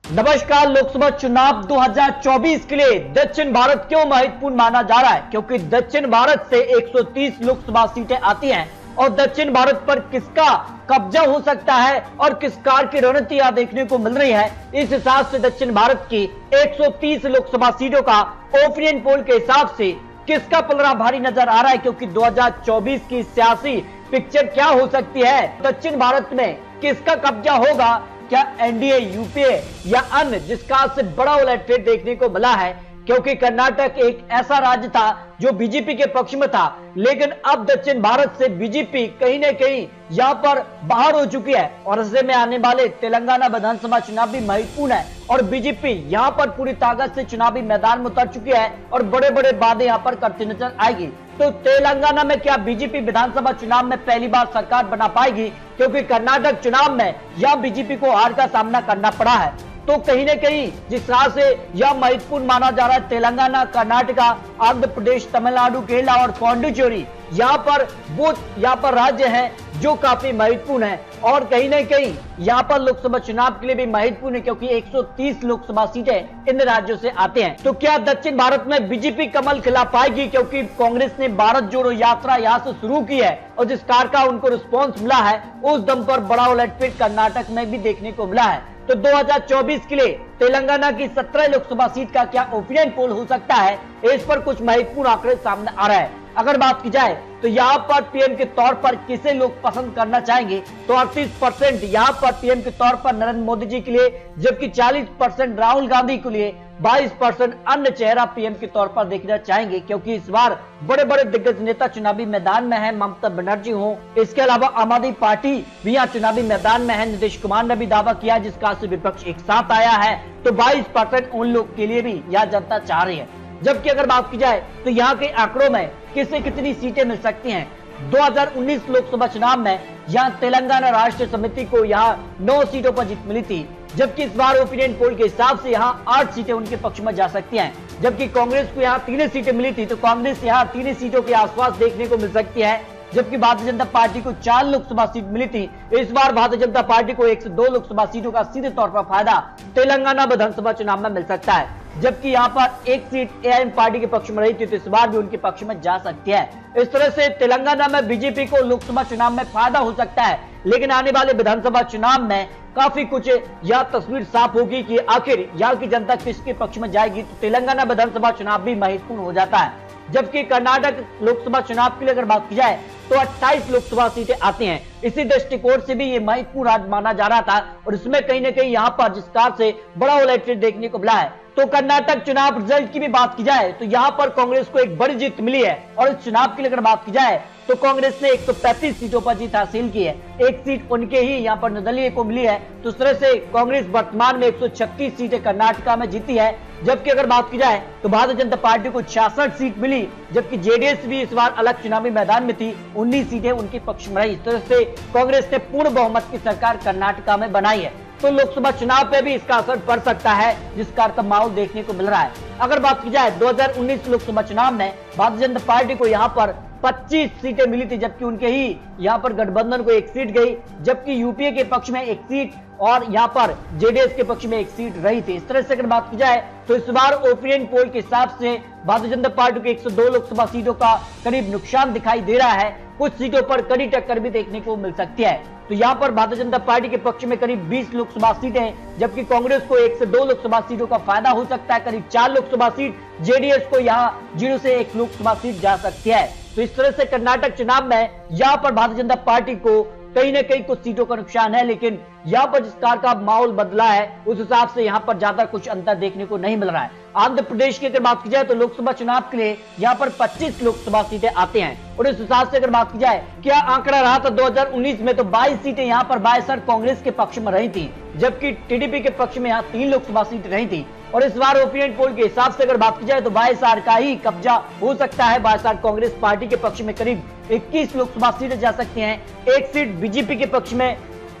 नमस्कार। लोकसभा चुनाव 2024 के लिए दक्षिण भारत क्यों महत्वपूर्ण माना जा रहा है? क्योंकि दक्षिण भारत से 130 लोकसभा सीटें आती हैं और दक्षिण भारत पर किसका कब्जा हो सकता है और किस कार की रणनीतियां देखने को मिल रही है। इस हिसाब से दक्षिण भारत की 130 लोकसभा सीटों का ओपिनियन पोल के हिसाब से किसका पलड़ा भारी नजर आ रहा है, क्योंकि 2024 की सियासी पिक्चर क्या हो सकती है, दक्षिण भारत में किसका कब्जा होगा, क्या एनडीए, यूपीए या अन्य, जिसका से बड़ा उलटफेर देखने को मिला है। क्योंकि कर्नाटक एक ऐसा राज्य था जो बीजेपी के पक्ष में था, लेकिन अब दक्षिण भारत से बीजेपी कहीं न कहीं यहाँ पर बाहर हो चुकी है और ऐसे में आने वाले तेलंगाना विधानसभा चुनाव भी महत्वपूर्ण है और बीजेपी यहाँ पर पूरी ताकत से चुनावी मैदान में उतर चुकी है और बड़े बड़े वादे यहाँ पर करती नजर आएगी। तो तेलंगाना में क्या बीजेपी विधानसभा चुनाव में पहली बार सरकार बना पाएगी? क्योंकि कर्नाटक चुनाव में यह बीजेपी को हार का सामना करना पड़ा है। तो कहीं न कहीं जिस तरह से यह महत्वपूर्ण माना जा रहा है, तेलंगाना, कर्नाटका, आंध्र प्रदेश, तमिलनाडु, केरला और पौंडीचेरी यहाँ पर राज्य हैं जो काफी महत्वपूर्ण है और कहीं न कहीं यहाँ पर लोकसभा चुनाव के लिए भी महत्वपूर्ण है, क्योंकि 130 लोकसभा सीटें इन राज्यों से आते हैं। तो क्या दक्षिण भारत में बीजेपी कमल खिला पाएगी? क्योंकि कांग्रेस ने भारत जोड़ो यात्रा यहाँ से शुरू की है और जिस कार का उनको रिस्पॉन्स मिला है, उस दम पर बड़ा उलटफेर कर्नाटक में भी देखने को मिला है। तो 2024 के लिए तेलंगाना की 17 लोकसभा सीट का क्या ओपिनियन पोल हो सकता है, इस पर कुछ महत्वपूर्ण आंकड़े सामने आ रहा है। अगर बात की जाए तो यहाँ पर पीएम के तौर पर किसे लोग पसंद करना चाहेंगे, तो 38% यहाँ पर पीएम के तौर पर नरेंद्र मोदी जी के लिए, जबकि 40% राहुल गांधी के लिए, 22% अन्य चेहरा पीएम के तौर पर देखना चाहेंगे। क्योंकि इस बार बड़े बड़े दिग्गज नेता चुनावी मैदान में है, ममता बनर्जी हो, इसके अलावा आम आदमी पार्टी भी यहाँ चुनावी मैदान में है। नीतीश कुमार ने भी दावा किया जिसका से विपक्ष एक साथ आया है। तो 22% उन लोग के लिए भी यह जनता चाह रही है। जबकि अगर बात की जाए तो यहाँ के आंकड़ों में किसे कितनी सीटें मिल सकती हैं। 2019 लोकसभा चुनाव में यहाँ तेलंगाना राष्ट्र समिति को यहाँ 9 सीटों पर जीत मिली थी, जबकि इस बार ओपिनियन पोल के हिसाब से यहाँ 8 सीटें उनके पक्ष में जा सकती हैं। जबकि कांग्रेस को यहाँ 3 सीटें मिली थी, तो कांग्रेस यहाँ 3 सीटों के आसपास देखने को मिल सकती है। जबकि भारतीय जनता पार्टी को 4 लोकसभा सीट मिली थी, इस बार भारतीय जनता पार्टी को 1 से 2 लोकसभा सीटों का सीधे तौर पर फायदा तेलंगाना विधानसभा चुनाव में मिल सकता है। जबकि यहाँ पर 1 सीट एआईएम पार्टी के पक्ष में रही थी, तो इस बार भी उनके पक्ष में जा सकती है। इस तरह से तेलंगाना में बीजेपी को लोकसभा चुनाव में फायदा हो सकता है, लेकिन आने वाले विधानसभा चुनाव में काफी कुछ यह तस्वीर साफ होगी कि आखिर यहाँ की जनता किसके पक्ष में जाएगी। तो तेलंगाना विधानसभा चुनाव भी महत्वपूर्ण हो जाता है। जबकि कर्नाटक लोकसभा चुनाव के लिए अगर बात की जाए तो 28 लोकसभा सीटें आती हैं। इसी दृष्टिकोण से भी ये महत्वपूर्ण राज्य माना जा रहा था और इसमें कहीं न कहीं यहाँ पर जिस कार से बड़ा उलटफेर देखने को मिला है। तो कर्नाटक चुनाव रिजल्ट की भी बात की जाए तो यहाँ पर कांग्रेस को एक बड़ी जीत मिली है और इस चुनाव के लिए अगर बात की जाए तो कांग्रेस ने 135 सीटों पर जीत हासिल की है। 1 सीट उनके ही यहाँ पर निर्दलीय को मिली है। तो इस तरह से कांग्रेस वर्तमान में 136 सीटें कर्नाटका में जीती है। जबकि अगर बात की जाए तो भारतीय जनता पार्टी को 66 सीट मिली, जबकि जेडीएस भी इस बार अलग चुनावी मैदान में थी, 19 सीटें उनके पक्ष में रही। इस तरह से कांग्रेस ने पूर्ण बहुमत की सरकार कर्नाटका में बनाई है। तो लोकसभा चुनाव पे भी इसका असर पड़ सकता है, जिस कार का माहौल देखने को मिल रहा है। अगर बात की जाए 2019 लोकसभा चुनाव में भारतीय जनता पार्टी को यहाँ पर 25 सीटें मिली थी, जबकि उनके ही यहाँ पर गठबंधन को 1 सीट गई, जबकि यूपीए के पक्ष में 1 सीट और यहाँ पर जेडीएस के पक्ष में 1 सीट रही थी। इस तरह से अगर बात की जाए तो इस बार ओपिनियन पोल के हिसाब से भारतीय जनता पार्टी को 102 लोकसभा सीटों का करीब नुकसान दिखाई दे रहा है। कुछ सीटों पर कड़ी टक्कर भी देखने को मिल सकती है। तो यहाँ पर भारतीय जनता पार्टी के पक्ष में करीब 20 लोकसभा सीटें, जबकि कांग्रेस को 1 से 2 लोकसभा सीटों का फायदा हो सकता है। करीब 4 लोकसभा सीट जेडीएस को यहाँ 0 से 1 लोकसभा सीट जा सकती है। तो इस तरह से कर्नाटक चुनाव में यहाँ पर भारतीय जनता पार्टी को कहीं न कहीं कुछ सीटों का नुकसान है, लेकिन यहाँ पर जिस कार का माहौल बदला है उस हिसाब से यहाँ पर ज्यादा कुछ अंतर देखने को नहीं मिल रहा है। आंध्र प्रदेश की अगर बात की जाए तो लोकसभा चुनाव के लिए यहाँ पर 25 लोकसभा सीटें आते हैं और इस हिसाब से अगर बात की जाए क्या आंकड़ा रहा था 2019 में, तो 22 सीटें यहाँ पर बायसर कांग्रेस के पक्ष में रही थी, जबकि टीडीपी के पक्ष में यहाँ 3 लोकसभा सीट रही थी। और इस बार ओपिनियन पोल के हिसाब से अगर बात की जाए तो वाईएसआर का ही कब्जा हो सकता है। वाईएसआर कांग्रेस पार्टी के पक्ष में करीब 21 लोकसभा सीटें जा सकती हैं। 1 सीट बीजेपी के पक्ष में,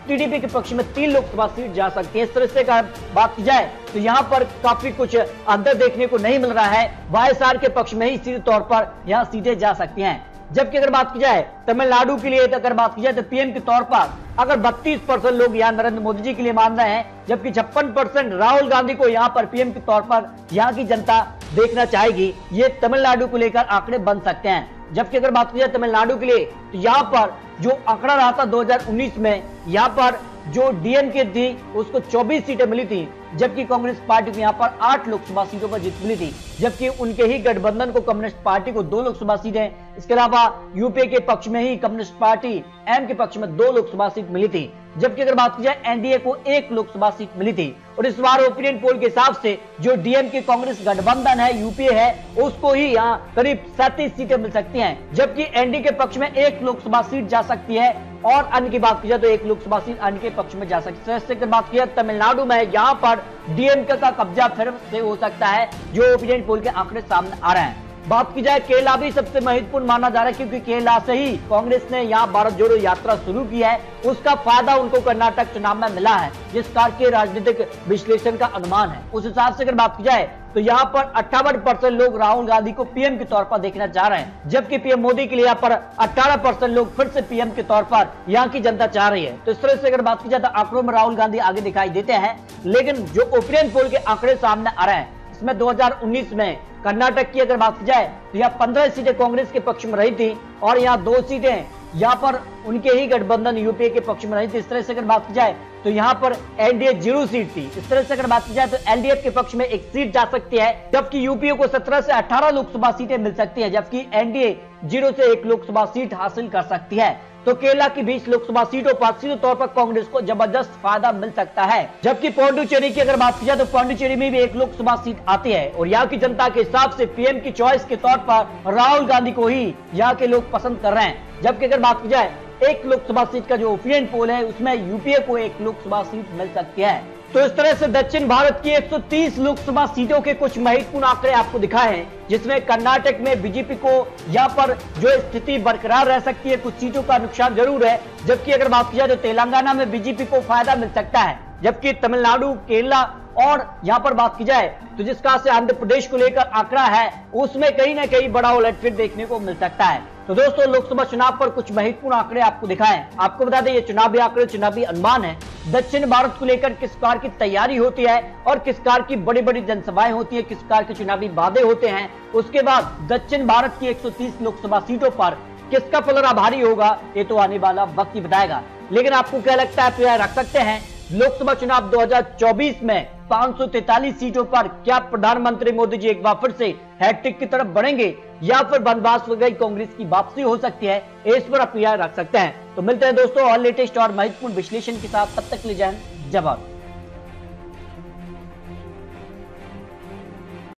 टीडीपी के पक्ष में 3 लोकसभा सीट जा सकती है। इस तरह से अगर बात की जाए तो यहाँ पर काफी कुछ अंतर देखने को नहीं मिल रहा है। वाईएसआर के पक्ष में ही सीधे तौर पर यहाँ सीटें जा सकती हैं। जबकि अगर बात की जाए तमिलनाडु के लिए, तो अगर बात की जाए तो पीएम के तौर पर अगर 32% लोग यहाँ नरेंद्र मोदी जी के लिए मान रहे हैं, जबकि 56% राहुल गांधी को यहाँ पर पीएम के तौर पर यहाँ की जनता देखना चाहेगी। ये तमिलनाडु को लेकर आंकड़े बन सकते हैं। जबकि अगर बात की जाए तमिलनाडु के लिए, तो यहाँ पर जो आंकड़ा रहा था 2019 में, यहाँ पर जो डीएमके थी उसको 24 सीटें मिली थी, जबकि कांग्रेस पार्टी को यहाँ पर 8 लोकसभा सीटों पर जीत मिली थी, जबकि उनके ही गठबंधन को कम्युनिस्ट पार्टी को 2 लोकसभा सीटें, इसके अलावा यूपीए के पक्ष में ही कम्युनिस्ट पार्टी एम के पक्ष में 2 लोकसभा सीट मिली थी, जबकि अगर बात की जाए एनडीए को 1 लोकसभा सीट मिली थी। और इस बार ओपिनियन पोल के हिसाब से जो डीएमके कांग्रेस गठबंधन है, यूपीए है, उसको ही यहाँ करीब 37 सीटें मिल सकती हैं, जबकि एनडीए के पक्ष में 1 लोकसभा सीट जा सकती है और अन्य की बात की जाए तो 1 लोकसभा सीट अन्य के पक्ष में जा सकती है। इससे बात की जाए तमिलनाडु में, यहाँ पर डीएमके का कब्जा फिर से हो सकता है, जो ओपिनियन पोल के आंकड़े सामने आ रहे हैं। बात की जाए केरला भी सबसे महत्वपूर्ण माना जा रहा है, क्योंकि केरला से ही कांग्रेस ने यहाँ भारत जोड़ो यात्रा शुरू की है, उसका फायदा उनको कर्नाटक चुनाव में मिला है, जिस कार के राजनीतिक विश्लेषण का अनुमान है। उस हिसाब से अगर बात की जाए तो यहाँ पर 58% लोग राहुल गांधी को पीएम के तौर पर देखना चाह रहे हैं, जबकि पीएम मोदी के लिए यहाँ पर 18% लोग फिर से पीएम के तौर पर यहाँ की जनता चाह रही है। तो इस तरह से अगर बात की जाए तो आंकड़ों में राहुल गांधी आगे दिखाई देते हैं, लेकिन जो ओपिनियन पोल के आंकड़े सामने आ रहे हैं, इसमें 2019 में कर्नाटक की अगर बात की जाए तो यहाँ 15 सीटें कांग्रेस के पक्ष में रही थी और यहाँ 2 सीटें यहाँ पर उनके ही गठबंधन यूपीए के पक्ष में रही थी। इस तरह से अगर बात की जाए तो यहाँ पर एनडीए 0 सीट थी। इस तरह से अगर बात की जाए तो एलडीएफ के पक्ष में 1 सीट जा सकती है, जबकि यूपीए को 17 से 18 लोकसभा सीटें मिल सकती है, जबकि एनडीए 0 से 1 लोकसभा सीट हासिल कर सकती है। तो केरला की 20 लोकसभा सीटों पर सीधे तौर पर कांग्रेस को जबरदस्त फायदा मिल सकता है। जबकि पौंडुचेरी की अगर बात की जाए तो पौंडुचेरी में भी 1 लोकसभा सीट आती है और यहाँ की जनता के हिसाब से पीएम की चॉइस के तौर पर राहुल गांधी को ही यहाँ के लोग पसंद कर रहे हैं। जबकि अगर बात की जाए 1 लोकसभा सीट का जो ओपिनियन पोल है, उसमें यूपीए को 1 लोकसभा सीट मिल सकती है। तो इस तरह से दक्षिण भारत की 130 लोकसभा सीटों के कुछ महत्वपूर्ण आंकड़े आपको दिखाए हैं, जिसमें कर्नाटक में बीजेपी को यहाँ पर जो स्थिति बरकरार रह सकती है, कुछ सीटों का नुकसान जरूर है। जबकि अगर बात की जाए तो तेलंगाना में बीजेपी को फायदा मिल सकता है, जबकि तमिलनाडु, केरला और यहाँ पर बात की जाए तो जिसका से आंध्र प्रदेश को लेकर आंकड़ा है, उसमें कहीं ना कहीं बड़ा उलटफेर देखने को मिल सकता है। तो दोस्तों, लोकसभा चुनाव पर कुछ महत्वपूर्ण आंकड़े आपको दिखाएं। आपको बता दें, ये चुनावी आंकड़े, चुनावी अनुमान है। दक्षिण भारत को लेकर किस प्रकार की तैयारी होती है और किस प्रकार की बड़ी बड़ी जनसभाएं होती है, किस प्रकार के चुनावी वादे होते हैं, उसके बाद दक्षिण भारत की 130 लोकसभा सीटों पर किसका पलड़ा भारी होगा, ये तो आने वाला वक्त ही बताएगा। लेकिन आपको क्या लगता है, तो रख सकते हैं लोकसभा चुनाव 2024 में 543 सीटों पर क्या प्रधानमंत्री मोदी जी एक बार फिर से हैट्रिक की तरफ बढ़ेंगे या फिर बनवास हो गई कांग्रेस की वापसी हो सकती है, इस पर आप रख सकते हैं। तो मिलते हैं दोस्तों और लेटेस्ट और महत्वपूर्ण विश्लेषण के साथ, तब तक ले जाएं जवाब।